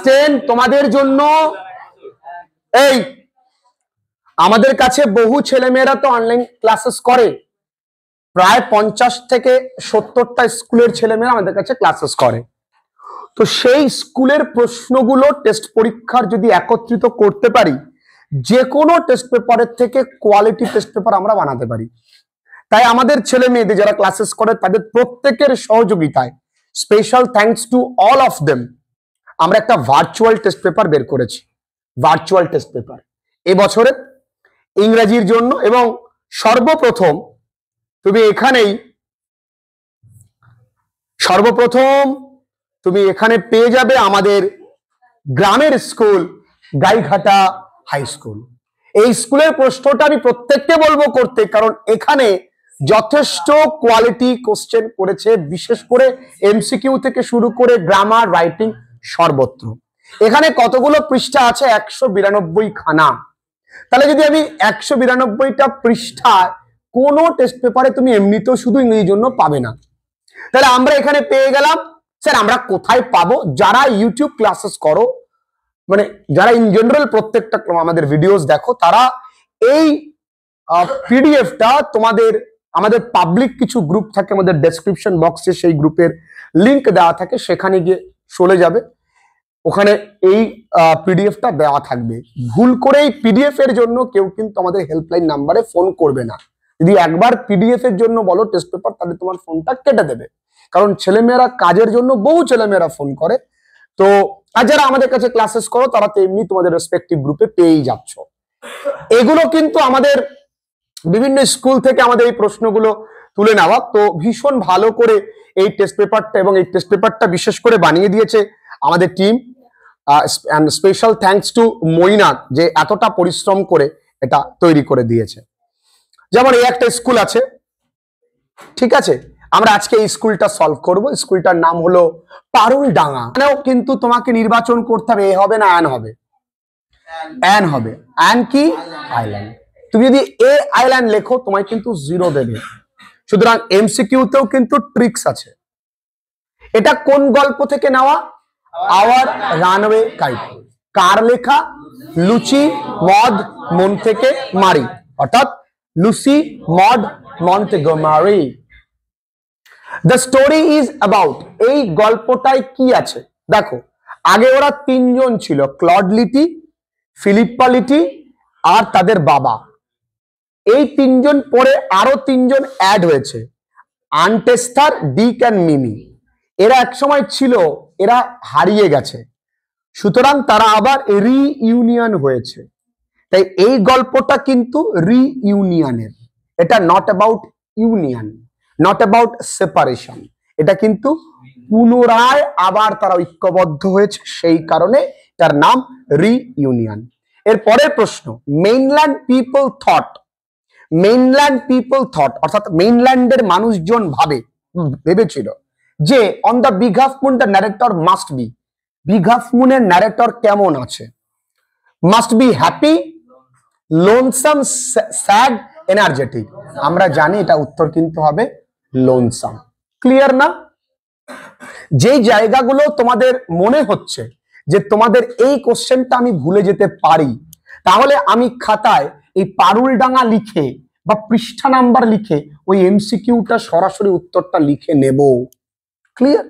10 তোমাদের জন্য। এই আমাদের কাছে বহু ছেলেমেয়েরা তো অনলাইন ক্লাসেস করে, প্রায় 50 থেকে 70টা স্কুলের ছেলেমেয়েরা আমাদের কাছে ক্লাসেস করে। তো সেই স্কুলের প্রশ্নগুলো টেস্ট পরীক্ষার যদি একত্রিত করতে পারি, যে কোনো টেস্ট পেপারের থেকে কোয়ালিটি টেস্ট পেপার আমরা বানাতে পারি। তাই আমাদের ছেলে মেয়েদের যারা ক্লাসেস করে তাদের প্রত্যেকের সহযোগিতায়, special thanks to all of them, আমরা একটা ভার্চুয়াল টেস্ট পেপার বের করেছি। ভার্চুয়াল টেস্ট পেপার এবছরে ইংরেজির জন্য। এবং সর্বপ্রথম তুমি এখানে পেয়ে যাবে আমাদের গ্রামের স্কুল গাইঘাটা হাই স্কুল। এই স্কুলের প্রশ্নটা আমি প্রত্যেককে বলবো করতে, কারণ এখানে যথেষ্ট কোয়ালিটি কোশ্চেন করেছে, বিশেষ করে এমসিকিউ থেকে শুরু করে গ্রামার, রাইটিং সর্বত্র। এখানে কতগুলো পৃষ্ঠা আছে? 192 খানা। তাহলে যদি আমি 192টা পৃষ্ঠা কোনো টেস্ট পেপারে তুমি এমনিতেও শুধু ইংরেজির জন্য পাবে না। তাহলে আমরা এখানে পেয়ে গেলাম। স্যার আমরা কোথায় পাবো? যারা ইউটিউব ক্লাসেস করো, মানে যারা ইন জেনারেল প্রত্যেকটা আমাদের ভিডিওস দেখো, তারা এই পিডিএফটা আমাদের পাবলিক কিছু গ্রুপ থাকে আমাদের ডেসক্রিপশন বক্সে, সেই গ্রুপের লিংক দেওয়া থাকে, সেখানে গিয়ে চলে যাবে। ওখানে এই পিডিএফটা দেওয়া থাকবে। ভুল করে এই পিডিএফ এর জন্য কেউ কিন্তু আমাদের হেল্পলাইন নাম্বারে ফোন করবে না। যদি একবার পিডিএফ এর জন্য বলো টেস্ট পেপার, তাহলে তোমার ফোনটা কেটে দেবে। কারণ ছেলেমেয়েরা কাজের জন্য বহু ছেলেমেয়েরা ফোন করে। তো আর যারা আমাদের কাছে ক্লাসেস করো তারা তো এমনি তোমাদের রেসপেক্টিভ গ্রুপে পেয়েই যাচ্ছ। এগুলো কিন্তু আমাদের বিভিন্ন স্কুল থেকে আমাদের এই প্রশ্নগুলো তুলে নেওয়া। তো ভীষণ ভালো করে এই টেস্ট পেপারটা, এবং এই টেস্ট পেপারটা বিশেষ করে বানিয়ে দিয়েছে আমাদের টিম। স্পেশাল থ্যাঙ্কস টু মইনাক, যে এতটা পরিশ্রম করে এটা তৈরি করে দিয়েছে। যেমন এই একটা স্কুল আছে, ঠিক আছে, আমরা আজকে এই স্কুলটা সলভ করব। স্কুলটার নাম হলো পারুলডাঙ্গা। এখানেও কিন্তু তোমাকে নির্বাচন করতে হবে, এ হবে না অ্যান হবে। অ্যান হবে। অ্যান কি? আইল্যান্ড। তুমি যদি এ আইল্যান্ড লেখো তোমায় কিন্তু 0 দেবে। সুতরাং এমসিকিউতেও কিন্তু ট্রিক্স আছে। এটা কোন গল্প থেকে নেওয়া? Hour runway kite. কার লেখা? লুচি মদ মন্থেকে মারি, অর্থাৎ Lucy Maud Montgomery. The story is about, এই গল্পটায় কি আছে দেখো। আগে ওরা 3 জন ছিল, ক্লড লিটি, ফিলিপ্পা লিটি আর তাদের বাবা। এই 3 জন পরে আরো 3 জন অ্যাড হয়েছে, আনটেস্টার, ডিক অ্যান্ড মিমি। এরা একসময় ছিল, এরা হারিয়ে গেছে, সুতরাং তারা আবার রিইউনিয়ন হয়েছে। তাই এই গল্পটা কিন্তু রিইউনিয়নের। এটা not about union, not about separation. এটা কিন্তু পুনরায় আবার তারা ঐক্যবদ্ধ হয়েছে, সেই কারণে তার নাম রিইউনিয়ন। এর পরের প্রশ্ন, mainland people thought. Mainland people thought অর্থাৎ মেইনল্যান্ডের মানুষজন ভেবেছিল যে on the big half moon the narrator must be. Big half মুনের ন্যারেটর কেমন আছে? Must be happy, lonesome, sad, energetic. আমরা জানি এটা উত্তর কিন্তু হবে লোনসাম। ক্লিয়ার না? যে জায়গাগুলো তোমাদের মনে হচ্ছে যে তোমাদের এই কোশ্চেনটা আমি ভুলে যেতে পারি, তাহলে আমি খাতায় এই পারুলডাঙ্গা লিখে বা পৃষ্ঠা নাম্বার লিখে ওই এমসিকিউটা সরাসরি উত্তরটা লিখে নেব। ক্লিয়ার?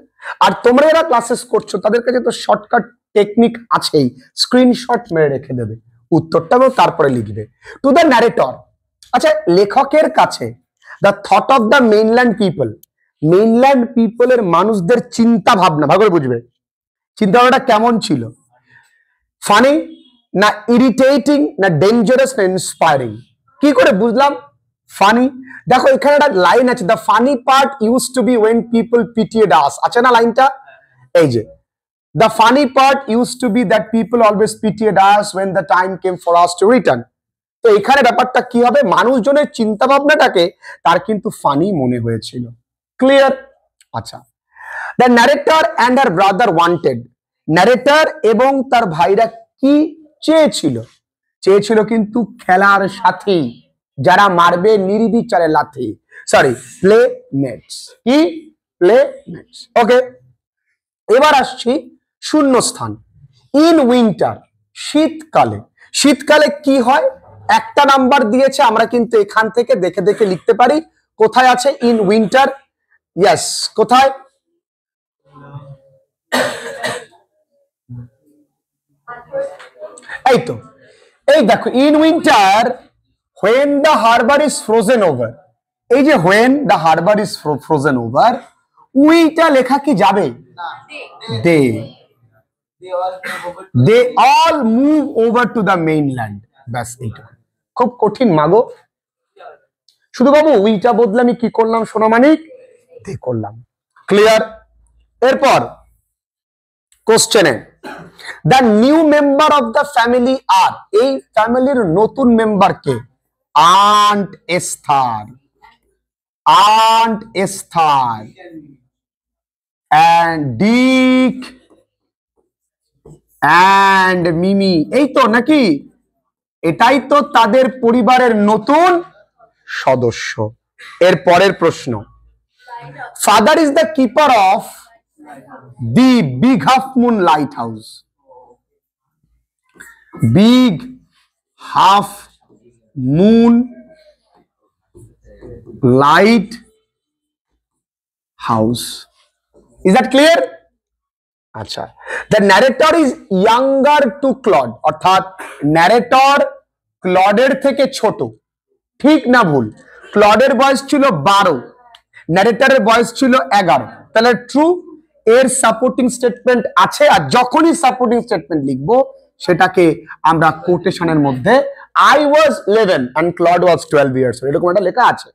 আর তোমরা যারা ক্লাসেস করছো তাদের কাছে তো শর্টকাট টেকনিক আছেই, স্ক্রিনশট মেরে রেখে দেবে উত্তরটাও, তারপরে লিখবে। টু দ্য ন্যারেটর, আচ্ছা লেখকের কাছে, the thought of the mainland people. Mainland পিপলের মানুষদের চিন্তা ভাবনা, ভালো করে বুঝবে চিন্তা ভাবনাটা কেমন ছিল। ফানি না ইরিটেটিং না ডেঞ্জারাস না ইন্সপায়ারিং? কি করে বুঝলাম ফানি? দেখো এখানে একটা লাইন আছে, the funny part used to be when people pitied us. আছে না লাইনটা? এই যে the funny part used to be that people always pitied us when the time came for us to return. তো এখানে ব্যাপারটা কি হবে, মানুষজনের চিন্তা ভাবনাটাকে তার কিন্তু ফানি মনে হয়েছিল। ক্লিয়ার? আচ্ছা, the narrator and her brother wanted. Narrator এবং তার ভাইরা কি চেয়েছিল? চেয়েছিল কিন্তু খেলার সাথী, যারা মারবে নির্বিচারে লাথি, সরি প্লেমেটস। কি? প্লেমেটস। ওকে, এবার আসছি শূন্যস্থান। ইন উইন্টার, শীতকালে। শীতকালে কি হয়? একটা নাম্বার দিয়েছে, আমরা কিন্তু এখান থেকে দেখে দেখে লিখতে পারি। কোথায় আছে ইন উইন্টার? ইয়েস, কোথায়? এই তো, এই দেখো, in winter when the harbor is frozen over, এই যে when the harbor is frozen over, উইটা লেখা কি যাবে? they all move over to the mainland, ব্যাস এইটা। খুব কঠিন মাগো, শুধু বাবু উইটা বদলে আমি কি করলাম সোনামানিক? দে করলাম। ক্লিয়ার? এরপর কোশ্চেনে the new member of the family are, এই ফ্যামিলির নতুন মেম্বার কে? Aunt Esther, aunt Esther and Dick and Mimi, এই তো নাকি? এটাই তো তাদের পরিবারের নতুন সদস্য। এর পরের প্রশ্ন, father is the keeper of the big half moon lighthouse, big half moon lighthouse. Is that clear? আচ্ছা, the narrator is younger to Claude, অর্থাৎ ন্যারেটর ক্লডের থেকে ছোট। ঠিক না ভুল? ক্লডের বয়স ছিল 12, ন্যারেটরের বয়স ছিল 11, তাহলে ট্রু। এর সাপোর্টিং স্টেটমেন্ট আছে, আর যখনই সাপোর্টিং স্টেটমেন্ট লিখবো সেটাকে আমরা কোটেশনের মধ্যে I was 11 and Claude was 12 years old, এরকম একটা লেখা আছে।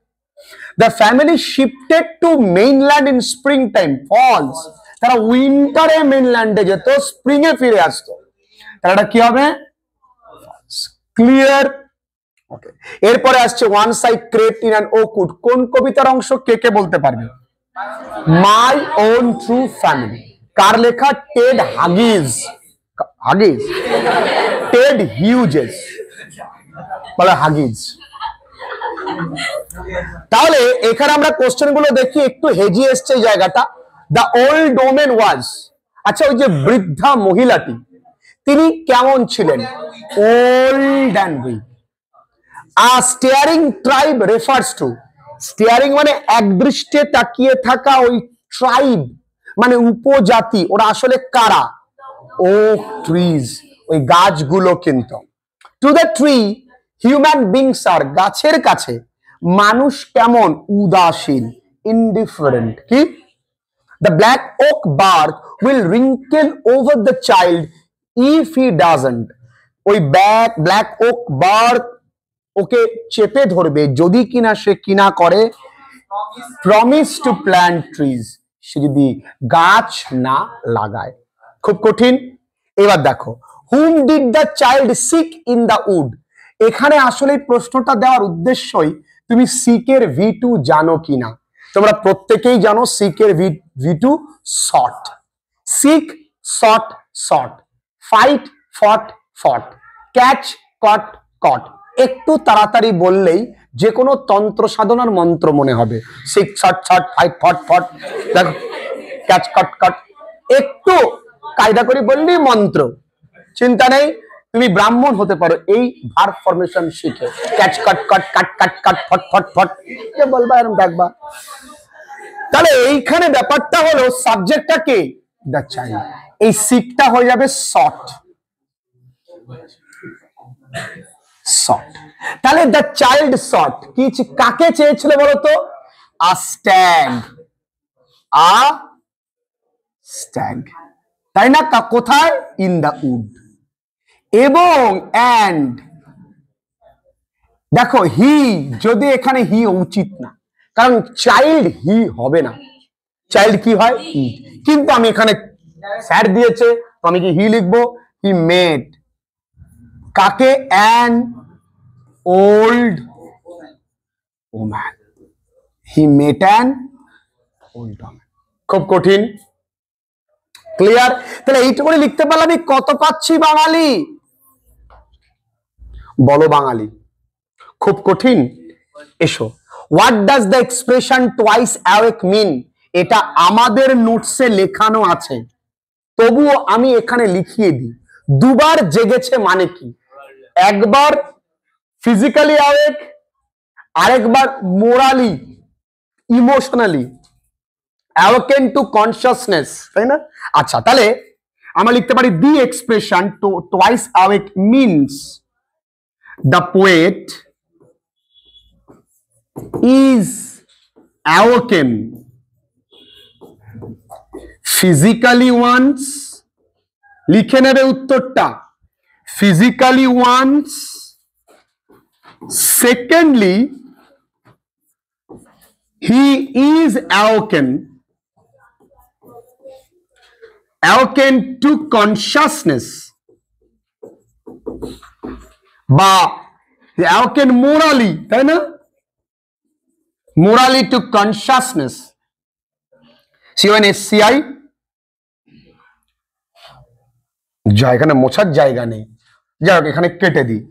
The family shifted to mainland in springtime, falls, তারা উইন্টারে মেইনল্যান্ডে যেত, স্প্রিং এ ফিরে আসতো, তাহলে এটা কি হবে? ক্লিয়ার? ওকে, এরপরে আসছে once I crept in an oak wood, কোন কবিতার অংশ কে কে বলতে পারবে? My own true family, কার লেখা? Ted Huggies, Huggies, Ted Hughes, বলে হাগিজ। তাহলে এখানে আমরা কোশ্চেন গুলো দেখি, একটু হেজি এসছে এই জায়গাটা। দ্য ওল্ড ওমেন ওয়াজ, আচ্ছা ওই যে বৃদ্ধা মহিলাটি তিনি কেমন ছিলেন? Old and weak. আর staring tribe refers to, staring মানে একদৃষ্টে তাকিয়ে থাকা, ওই ট্রাইব মানে উপজাতি, ওরা আসলে কারা? ওক ট্রিজ, ওই গাছগুলো। কিন্তু to the tree human beings are, গাছের কাছে মানুষ কেমন? উদাসীন, ইনডিফারেন্ট। কি? The black oak bark will wrinkle over the child if he doesn't, ওই ব্ল্যাক ওক বার্ক ওকে চেপে ধরবে যদি কিনা সে কিনা করে প্রমিস টু প্ল্যান্ট ট্রিজ, সে যদি গাছ না লাগায়। খুব কঠিন। এবার দেখো, whom did the child seek in the wood, এখানে আসলে প্রশ্নটা দেওয়ার উদ্দেশ্যই তুমি সিকের V2 জানো কিনা। তোমরা প্রত্যেকেই জানো সিকের V2 sought, seek sought sought, fight fought fought, catch কট কট। একটু তাড়াতাড়ি বললেই যে কোনো তন্ত্র সাধনার মন্ত্র মনে হবে। Sick sought sought, fight fought ফট, দেখো ক্যাচ কট কট। একটু কায়দা করে বললেই মন্ত্র, চিন্তা নেই। তুমি ব্রাহ্মণ হতে পারো এই ভার্ব ফরমেশন শিখে, ক্যাচ কট কট, কাট কাট কাট, ফট ফট ফট, কে বলবা এরকম দেখবা। তাহলে এইখানে ব্যাপারটা হলো সাবজেক্টটা কে? The child. এই সিকটা হয়ে যাবে শর্ট, শর্ট। তাহলে দ্য চাইল্ড শর্ট কি কাকে চেয়েছিল বলতো? আ স্ট্যাগ, আ স্ট্যাগ, তাই না? কোথায়? In the would. এবং অ্যান্ড দেখো হি, যদি এখানে হি উচিত না, কারণ চাইল্ড হি হবে না, চাইল্ড কি হয়? হি। কিন্তু আমি এখানে স্যার দিয়েছে, তো আমি কি হি লিখবো? হি মেড কাকে? An old woman, he mate an old woman. খুব কঠিন। ক্লিয়ার? তাহলে এইটুকু লিখতে পারলে আমি কত পাচ্ছি বাঙালি? বলো বাঙালি। খুব কঠিন। এসো, what does the expression twice awake mean, এটা আমাদের নোটসে লেখানো আছে, তবুও আমি এখানে লিখিয়ে দিই। দুবার জেগেছে মানে কি? একবার ফিজিক্যালি অ্যাওয়েক, আরেকবার morally emotionally awaken to consciousness, তাই না? আচ্ছা, তাহলে আমরা লিখতে পারি the expression twice awake means the poet is awaken physically once, লিখে নেবে উত্তরটা, physically once, secondly he is awakened to consciousness, বা awaken morally, তাই না? morally to consciousness, CONSCI, যা এখানে মোছার জায়গা নেই, যাই হোক এখানে কেটে দিই,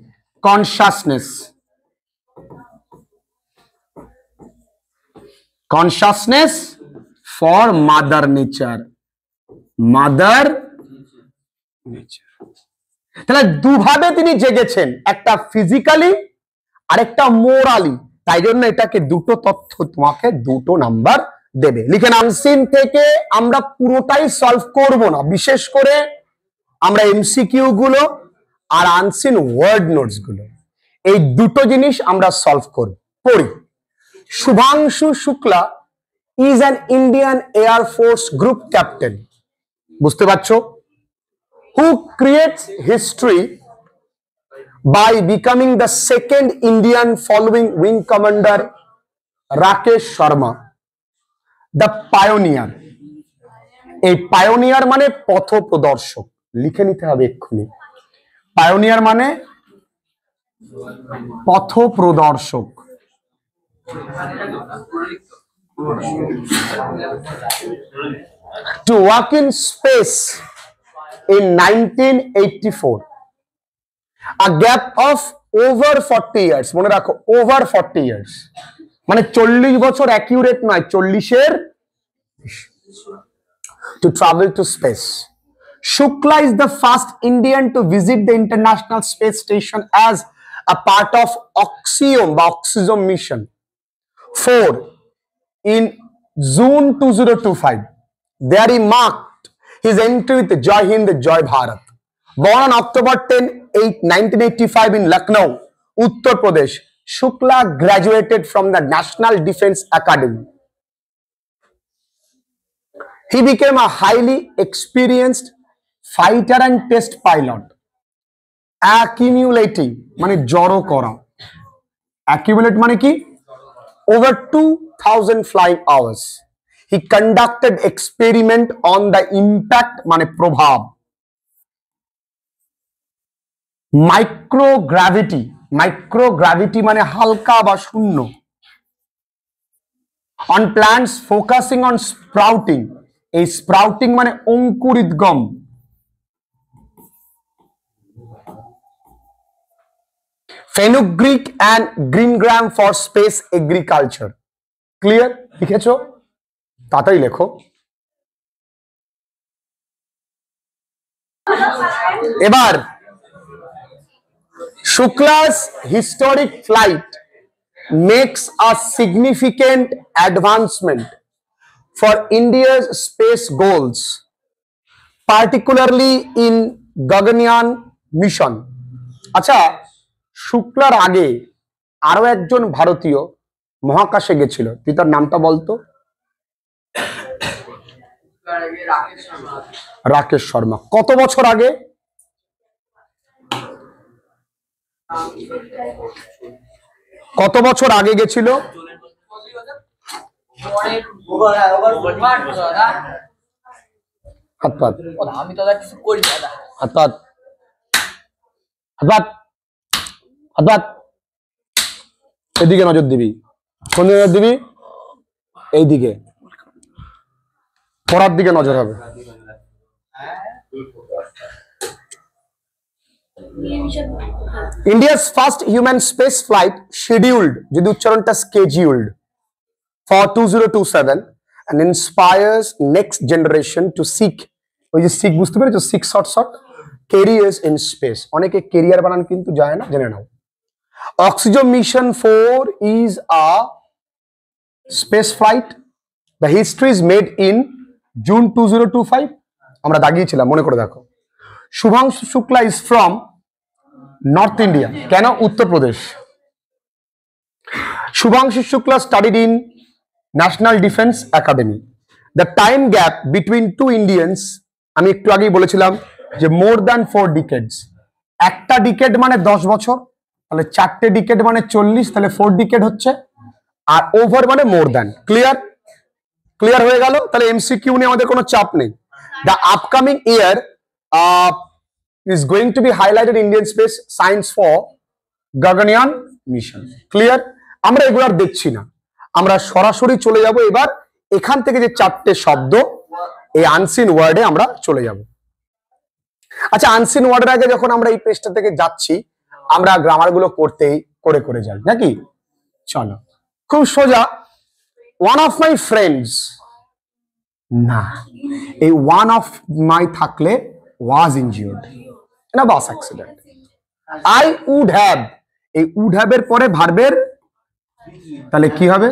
consciousness, consciousness for mother nature, mother nature. তাহলে দুভাবে তিনি জেগেছেন, একটা ফিজিক্যালি আর একটা মোরালি, তাই জন্য এটাকে দুটো তথ্য, তোমাকে দুটো নাম্বার দেবে। লিখেন আনসিন থেকে আমরা পুরোটাই সলভ করব না, বিশেষ করে আমরা এমসিকিউ গুলো আর আনসিন ওয়ার্ড নোটস গুলো, এই দুটো জিনিস আমরা সলভ করব। পড়ি, Shubhanshu Shukla is an Indian air force group captain, বুঝতে পারছো? Who creates history by becoming the second Indian following wing commander Rakesh Sharma, the pioneer. এই পায়োনিয়ার মানে পথ প্রদর্শক, লিখে নিতে হবে এক্ষুনি। পায়োনিয়ার মানে পথ প্রদর্শক। To work in space in 1984, a gap of over 40 years, মনে রাখো over 40 years, মানে 40 বছর, অ্যাকিউরেট নয়, 40-এর, to travel to space. Shukla is the first Indian to visit the International Space Station as a part of Oxyom mission. 4. In June 2025, there he marked his entry with Jai Hind, Jai Bharat. Born on October 10, 1985 in Lucknow, Uttar Pradesh, Shukla graduated from the National Defense Academy. He became a highly experienced fighter and test pilot, accumulating মানে জড়ো করা, accumulate মানে কি, over 2000 flying hours. He conducted experiment on the impact মানে প্রভাব, microgravity মানে হালকা বা শূন্য, on plants focusing on sprouting, এই স্প্রাউটিং মানে অঙ্কুরিতগম, fenugreek and green gram for space agriculture. Clear? লিখেছো? তাড়াতাড়ি লেখো। এবার Shukla's historic flight makes a significant advancement for India's space goals, particularly in Gaganyaan mission. আচ্ছা, শুক্লার আগে আরো একজন ভারতীয় মহাকাশে গেছিল, তুই তার নামটা বলতো। রাকেশ শর্মা। কত বছর আগে? কত বছর আগে গেছিল? এদিকে নজর দিবি। কোন নজর দিবি? এইদিকে, পড়ার দিকে নজর হবে। India's first human space flight scheduled, যদি উচ্চারণটা scheduled, for 2027 and inspires next generation to seek, ওই যে seek বুঝতে পেরেছো, seek short careers in space. অনেকে কেরিয়ার বানান কিন্তু যায় না, জেনে নাও। Oxygen mission 4 is a space flight. The history is made in June 2025. আমরা দাগিয়েছিলাম, মনে করে দেখো। Shubhanshu Shukla is from North India. কেন? Uttar Pradesh. Shubhanshu Shukla studied in National Defense Academy. The time gap between two Indians, আমি একটু আগেই বলেছিলাম যে more than 4 decades. একটা ডিকেড মানে 10 বছর, তাহলে 4টে ডিকেড মানে 40, তাহলে 4 ডিকেড হচ্ছে, আর ওভার মানে মোর দ্যান। ক্লিয়ার? ক্লিয়ার হয়ে গেল? তাহলে এমসিকিউ নিয়ে আমাদের কোনো চাপ নেই। The upcoming year is going to be highlighted Indian space science for Gaganyaan mission. Clear? আমরা এগুলো আর দেখছি না, আমরা সরাসরি চলে যাব এবার এখান থেকে যে 4টে শব্দ, এই আনসিন ওয়ার্ডে আমরা চলে যাব। আচ্ছা, আনসিন ওয়ার্ডের আগে যখন আমরা এই পেজটা থেকে যাচ্ছি, আমরা গ্রামার গুলো করে যাই নাকি? চলো, খুব সোজা। ওয়ান অফ মাই ফ্রেন্ডস, না, এই ওয়ান অফ মাই থাকলে ওয়াজ ইনজিওর্ড, না bus accident. I would have, এই উড হ্যাভ এর পরে ভার্বের, তাহলে কি হবে?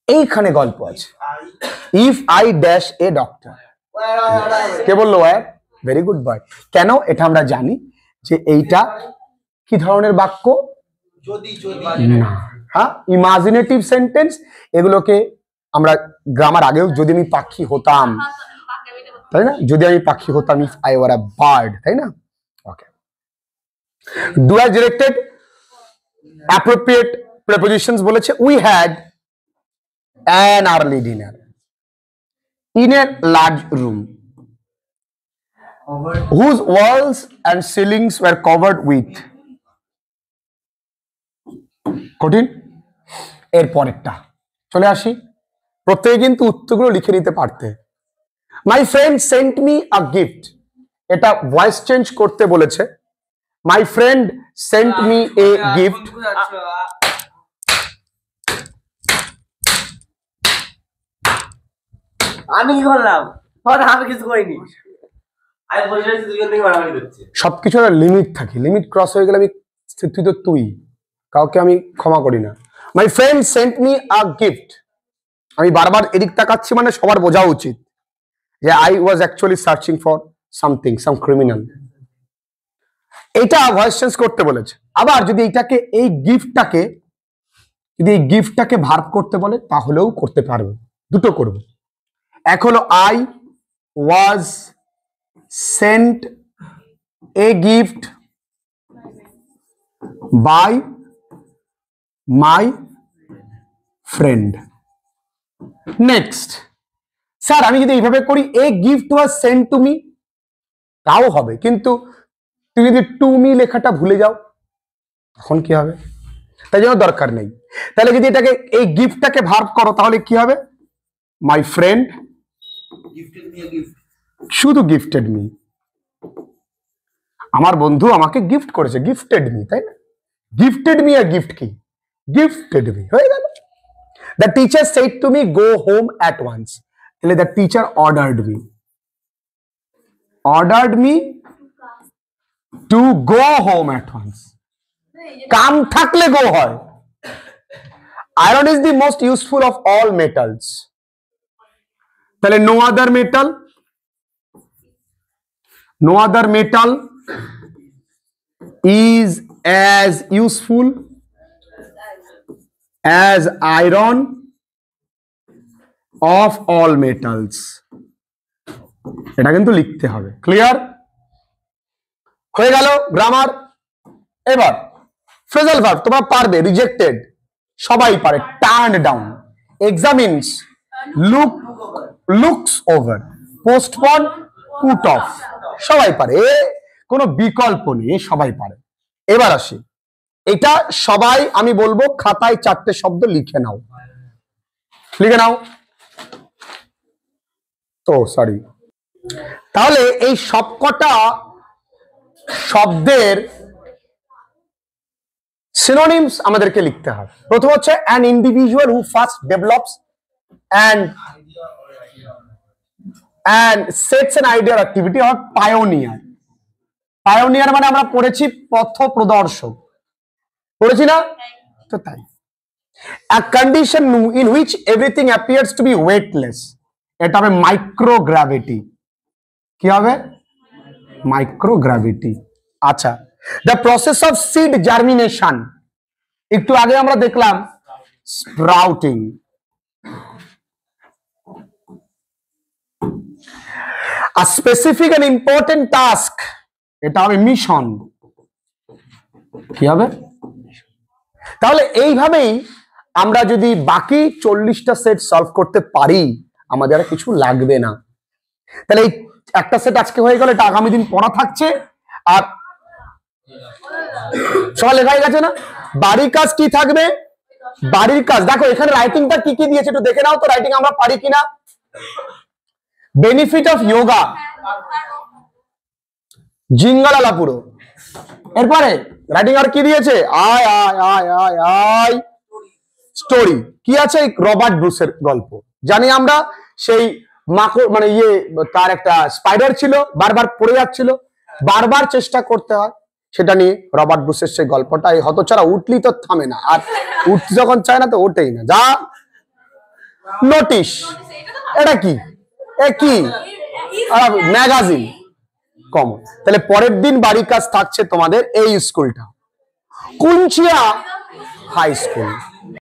এইখানে গল্প আছে। If I dash a doctor, কে বললো? Very good boy. কেন? এটা আমরা জানি যে এইটা কি ধরনের বাক্য? না, হ্যাঁ, ইমাজিনেটিভ সেন্টেন্স। এগুলোকে আমরা গ্রামার আগেও, যদি আমি পাখি হতাম, তাই না? যদি আমি পাখি হতাম, if I were a bird, তাই না? Okay. Do as directed appropriate prepositions বলেছে। We had an early dinner in a large room whose walls and ceilings were covered with, কঠিন। এর পরেরটা চলে আসি, প্রত্যেকে কিন্তু উত্তরগুলো লিখে নিতে পারতে। My friend sent me a gift, এটা ভয়েস চেঞ্জ করতে বলেছে। My friend sent me a gift. আমি কি করলাম? আমি কিছু করিনি। আমি বলছি দুজন থেকে মারামারি করছে। সবকিছুর লিমিট থাকে, লিমিট ক্রস হয়ে গেলে আমি, তুই তো তুই, কাউকে আমি ক্ষমা করি না। My friend sent me a gift, আমি বারবার এদিক তাকাচ্ছি মানে সবার বোঝা উচিত যে I was actually searching for something, some criminal. এটা ভয়েস চেঞ্জ করতে বলেছে। আবার যদি এইটাকে, এই গিফটটাকে, যদি এই গিফটটাকে ভার্ব করতে বলে তাহলেও করতে পারবে, দুটো করবে। এক হলো I was sent a gift by my friend. Next, sir আমি যদি এইভাবে করি, a gift was sent to me, তাও হবে, কিন্তু তুমি যদি টু মি লেখাটা ভুলে যাও তখন কি হবে? তাই জন্য দরকার নেই। তাহলে যদি এটাকে, এই গিফটটাকে ভার্ব করো তাহলে কি হবে? মাই ফ্রেন্ড শুধু গিফটেড মি, আমার বন্ধু আমাকে গিফট করেছে, গিফটেড মি, তাই না? গিফটেড মি আর গিফট কি? গিফটেড মি হয়ে গেল। The teacher said to me go home at once, তাহলে the teacher ordered me to go home at once. Come থাকলে গো হয়। Iron is the most useful of all metals, তাহলে no other metal is as useful as iron of all metals, এটা কিন্তু লিখতে হবে। Clear হয়ে গেল grammar. এবার ফ্রেজাল ভার্ব তোমরা পারবে। রিজেক্টেড সবাই পারে। Turn down, examines, looks over, postpone, put off, সবাই পারে, কোনো বিকল্প নেই, সবাই পারে। এবার আসি, এটা সবাই আমি বলবো খাতায় 4টে শব্দ লিখে নাও, তো সরি। তাহলে এই সবকটা শব্দের সিনোনিমস আমাদেরকে লিখতে হবে। প্রথম হচ্ছে an individual who first develops and sets an idea activity or pioneer. Pioneer মানে আমরা পড়েছি পথ প্রদর্শক, পড়েছি না? তো তাই a condition in which everything appears to be weightless, এটা হবে মাইক্রোগ্র্যাভিটি। কি হবে? মাইক্রোগ্র্যাভিটি। আচ্ছা, the process of seed germination, একটু আগে আমরা দেখলাম sprouting. a specific and important task, এটা হবে মিশন। কি হবে? তাহলে এইভাবেই আমরা যদি বাকি 40টা সেট সলভ করতে পারি আমাদের আর কিছু লাগবে না। তাহলে এই একটা সেট আজকে হয়ে গেল, এটা আগামী দিন পড়া থাকছে। আর সব লেখা হয়ে গেছে না? বাড়ির কাজ কি থাকবে? বাড়ির কাজ দেখো এখানে রাইটিংটা কি কি দিয়েছে একটু দেখে নাও তো, রাইটিং আমরা পারি কিনা। বেনিফিট অফ যোগা, জিঙ্গালালা পুরো। এরপরে রাইটিং আর কি দিয়েছে? আয় আয় আয় আয় আয় স্টোরি। কি আছে? রবার্ট ব্রুসের গল্প। জানি আমরা সেই মাকড় মানে তার একটা স্পাইডার ছিল, বারবার পড়ে যাচ্ছিল, বারবার চেষ্টা করতে হয়, সেটা নিয়ে রবার্ট ব্রুসের সেই গল্পটা। এই হতচারা উঠলি তো থামে না, আর উঠতে যখন চায় না তো ওঠেই না। যা নোটিশ, এটা কি? এ কি? Magazine common. তাহলে পরের দিন বাড়ির কাজ থাকছে তোমাদের এই স্কুলটা, কুঞ্চিয়া হাই স্কুল।